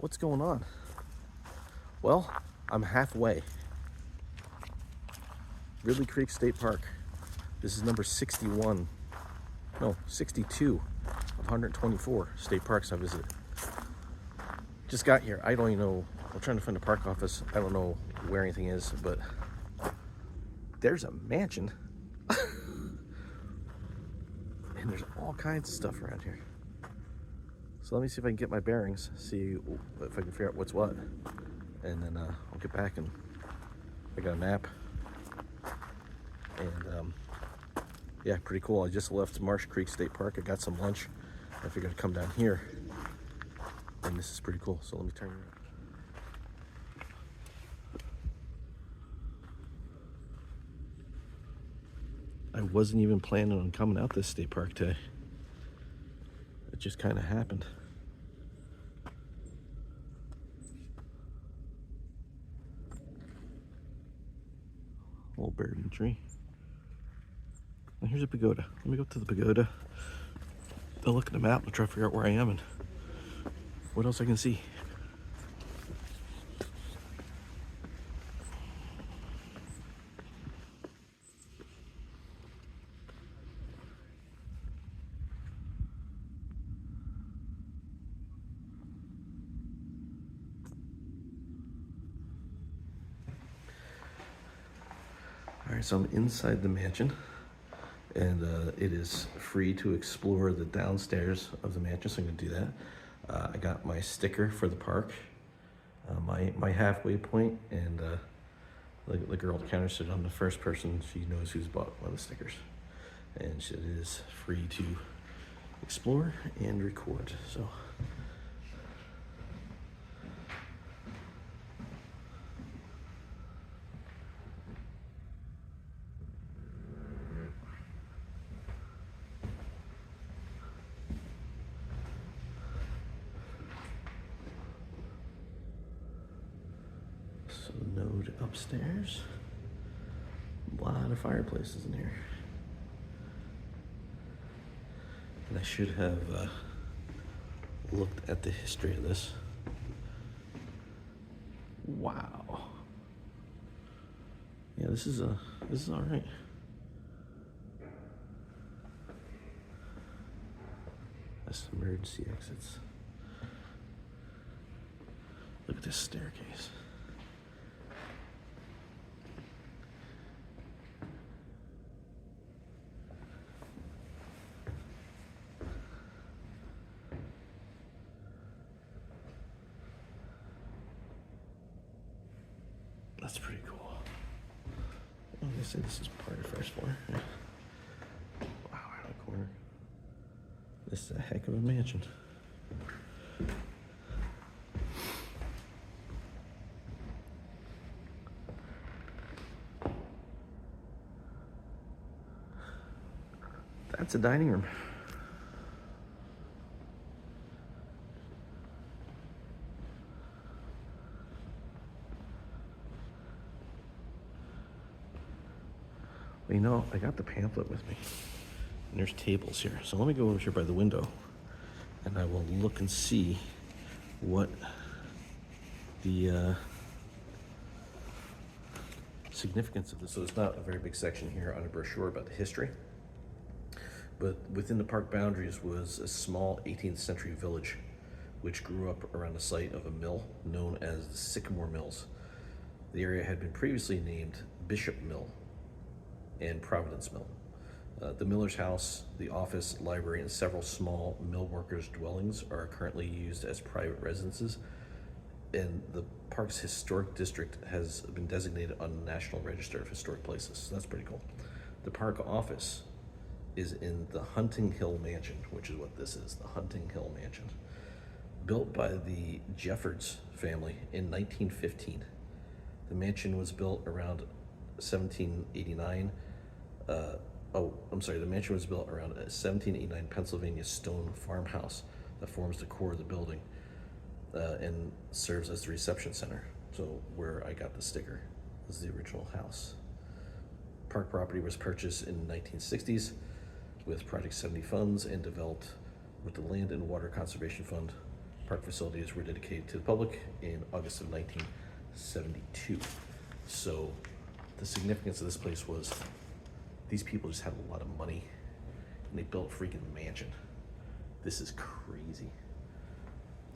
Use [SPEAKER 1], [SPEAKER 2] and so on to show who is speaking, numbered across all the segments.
[SPEAKER 1] What's going on? Well, I'm halfway. Ridley Creek State Park. This is number 61, no, 62 of 124 state parks I visited. Just got here. I don't even know. I'm trying to find a park office. I don't know where anything is, but there's a mansion. And there's all kinds of stuff around here. So let me see if I can get my bearings, see if I can figure out what's what. And then I'll get back and I got a nap. And yeah, pretty cool. I just left Marsh Creek State Park. I got some lunch. I figured I'd come down here. And this is pretty cool. So let me turn around. I wasn't even planning on coming out this state park today. It just kind of happened. Old bird in the tree. And here's a pagoda. Let me go up to the pagoda. I'll look at the map and try to figure out where I am and what else I can see. All right, so I'm inside the mansion, and it is free to explore the downstairs of the mansion, so I'm gonna do that. I got my sticker for the park, my halfway point, and the girl at the counter said I'm the first person she knows who's bought one of the stickers. And it is free to explore and record, so. So node upstairs, a lot of fireplaces in here. And I should have looked at the history of this. Wow. Yeah, this is all right. That's emergency exits. Look at this staircase. That's pretty cool. I'm gonna say this is part of the first floor. Wow, out of the corner. This is a heck of a mansion. That's a dining room. Well, you know, I got the pamphlet with me, and there's tables here. So let me go over here by the window, and I will look and see what the significance of this. So it's not a very big section here on a brochure about the history, but within the park boundaries was a small 18th century village which grew up around the site of a mill known as the Sycamore Mills. The area had been previously named Bishop Mill and Providence Mill. The miller's house, the office, library, and several small mill workers' dwellings are currently used as private residences, and the park's historic district has been designated on the National Register of Historic Places. So that's pretty cool. The park office is in the Hunting Hill Mansion, which is what this is, the Hunting Hill Mansion. Built by the Jeffords family in 1915. The mansion was built around 1789. The mansion was built around a 1789 Pennsylvania stone farmhouse that forms the core of the building and serves as the reception center. So where I got the sticker is the original house. Park property was purchased in the 1960s with Project 70 funds and developed with the Land and Water Conservation Fund park facilities were dedicated to the public in August of 1972. So the significance of this place was these people just had a lot of money and they built a freaking mansion. This is crazy.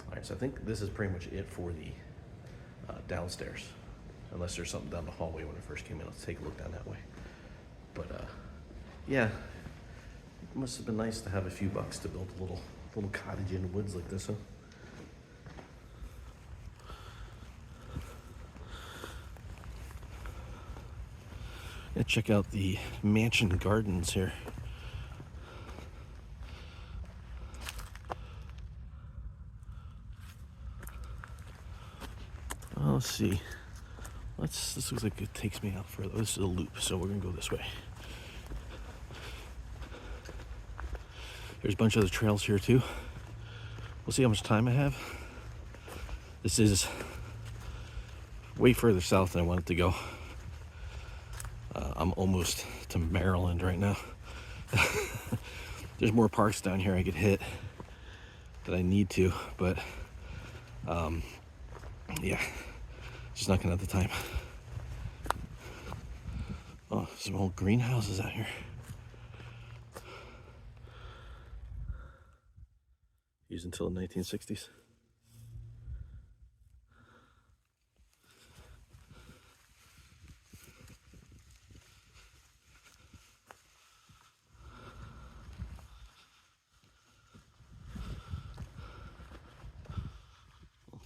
[SPEAKER 1] All right, so I think this is pretty much it for the downstairs, unless there's something down the hallway when I first came in. Let's take a look down that way. But yeah, it must have been nice to have a few bucks to build a little cottage in the woods like this, huh? Yeah, check out the mansion gardens here. Let's see. This looks like it takes me out further. This is a loop, so we're gonna go this way. There's a bunch of other trails here too. We'll see how much time I have. This is way further south than I wanted to go. I'm almost to Maryland right now. There's more parks down here I could hit that I need to, but yeah, just not gonna have the time. Oh, some old greenhouses out here. Used until the 1960s.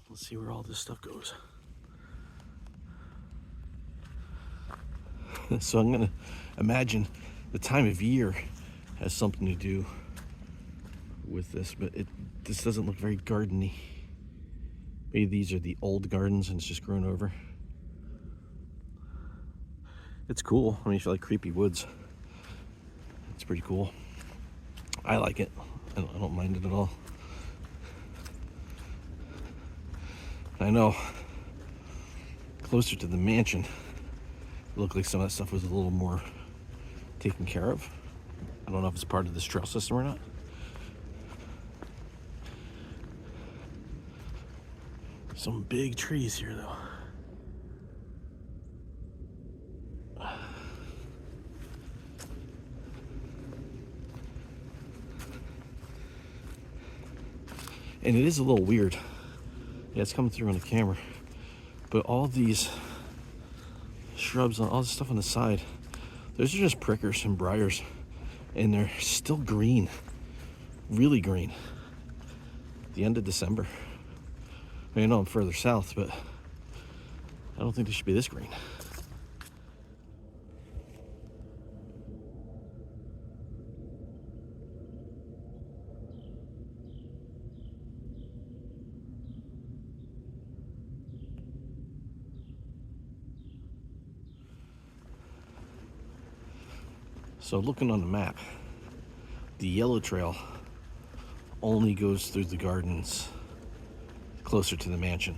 [SPEAKER 1] Let's see where all this stuff goes. So I'm gonna imagine the time of year has something to do with this, but this doesn't look very gardeny. Maybe these are the old gardens and it's just grown over. It's cool. I mean, if you like creepy woods, it's pretty cool. I like it. I don't mind it at all. I know closer to the mansion, it looked like some of that stuff was a little more taken care of. I don't know if it's part of this trail system or not. Some big trees here though. And it is a little weird. Yeah, it's coming through on the camera. But all these shrubs, all this stuff on the side, those are just prickers and briars. And they're still green. Really green. The end of December. I mean, I know I'm further south, but I don't think they should be this green. So looking on the map, the yellow trail only goes through the gardens closer to the mansion.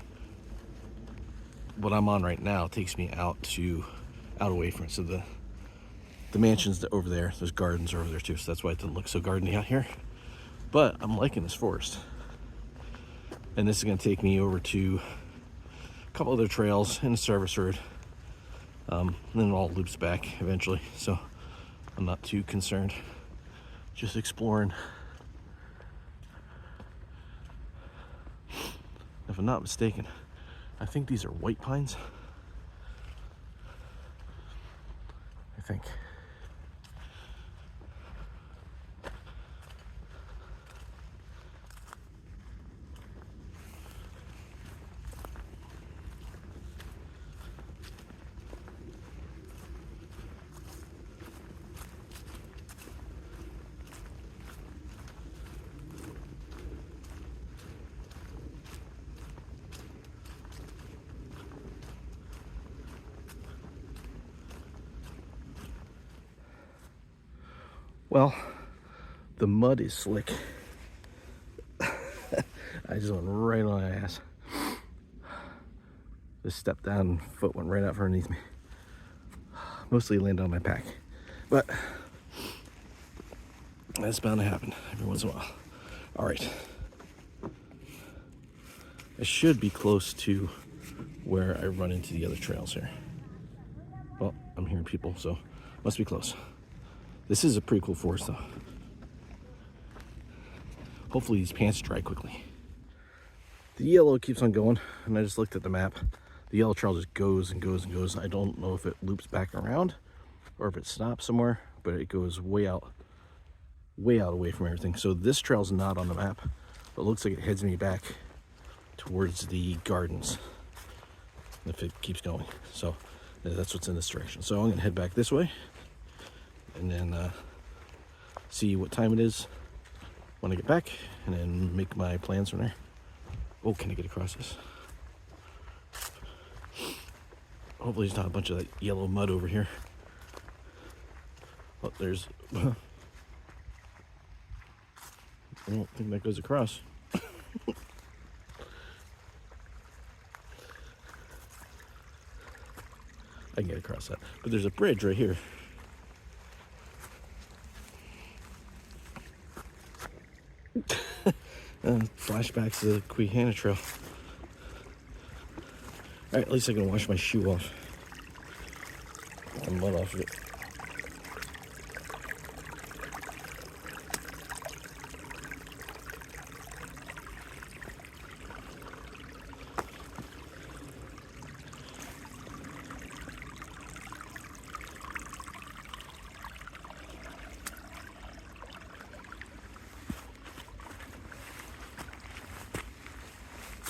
[SPEAKER 1] What I'm on right now takes me out away from it. So the mansion's over there, those gardens are over there too, so that's why it doesn't look so gardeny out here. But I'm liking this forest. And this is gonna take me over to a couple other trails and a service road. And then it all loops back eventually, so I'm not too concerned. Just exploring. If I'm not mistaken, I think these are white pines. I think. Well, the mud is slick. I just went right on my ass. Just stepped down, foot went right out from underneath me. Mostly landed on my pack. But that's bound to happen every once in a while. All right. I should be close to where I run into the other trails here. Well, I'm hearing people, so must be close. This is a pretty cool forest, though. Hopefully these pants dry quickly. The yellow keeps on going, and I just looked at the map. The yellow trail just goes and goes and goes. I don't know if it loops back around or if it stops somewhere, but it goes way out away from everything. So this trail's not on the map, but it looks like it heads me back towards the gardens if it keeps going. So that's what's in this direction. So I'm gonna head back this way and then see what time it is when I get back, and then make my plans from there. Oh, can I get across this? Hopefully there's not a bunch of that yellow mud over here. Oh, there's... I don't think that goes across. I can get across that. But there's a bridge right here. Flashbacks to the Queehana Trail. Alright, at least I can wash my shoe off. The mud off of it.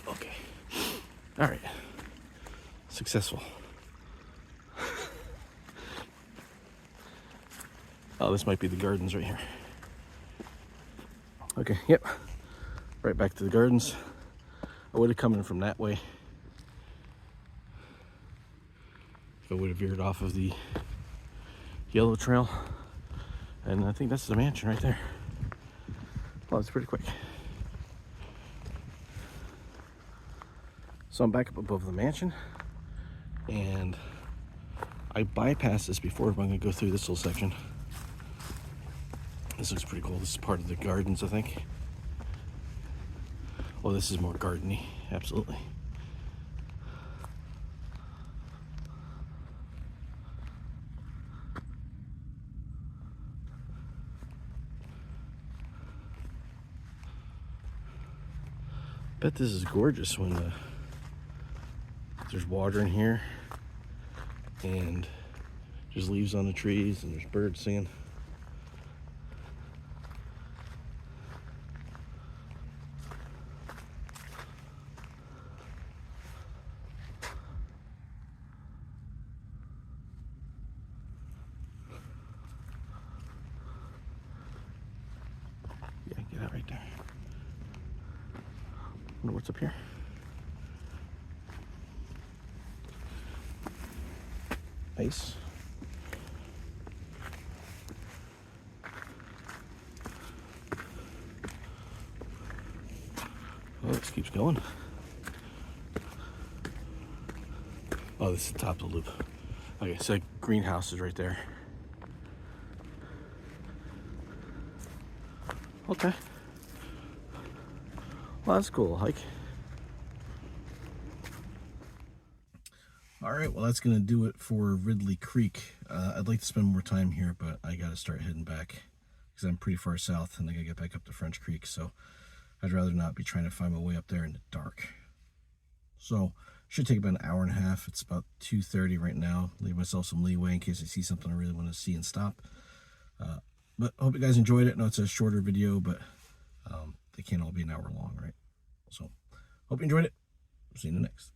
[SPEAKER 1] Okay. All right. Successful. Oh, this might be the gardens right here. Okay, yep. Right back to the gardens. I would have come in from that way. I would have veered off of the yellow trail. And I think that's the mansion right there. Well, it's pretty quick. So I'm back up above the mansion, and I bypassed this before, but I'm gonna go through this little section. This looks pretty cool. This is part of the gardens, I think. Well, this is more gardeny, absolutely. Bet this is gorgeous when there's water in here, and there's leaves on the trees, and there's birds singing. Yeah, get that right there. Wonder what's up here. Ice. Oh, this keeps going. Oh, this is the top of the loop. Okay, so greenhouse is right there. Okay. Well, that's a cool hike. All right, well, that's going to do it for Ridley Creek. I'd like to spend more time here, but I got to start heading back because I'm pretty far south and I got to get back up to French Creek. So I'd rather not be trying to find my way up there in the dark. So should take about an hour and a half. It's about 2:30 right now. Leave myself some leeway in case I see something I really want to see and stop. But I hope you guys enjoyed it. I know it's a shorter video, but they can't all be an hour long, right? So hope you enjoyed it. See you in the next.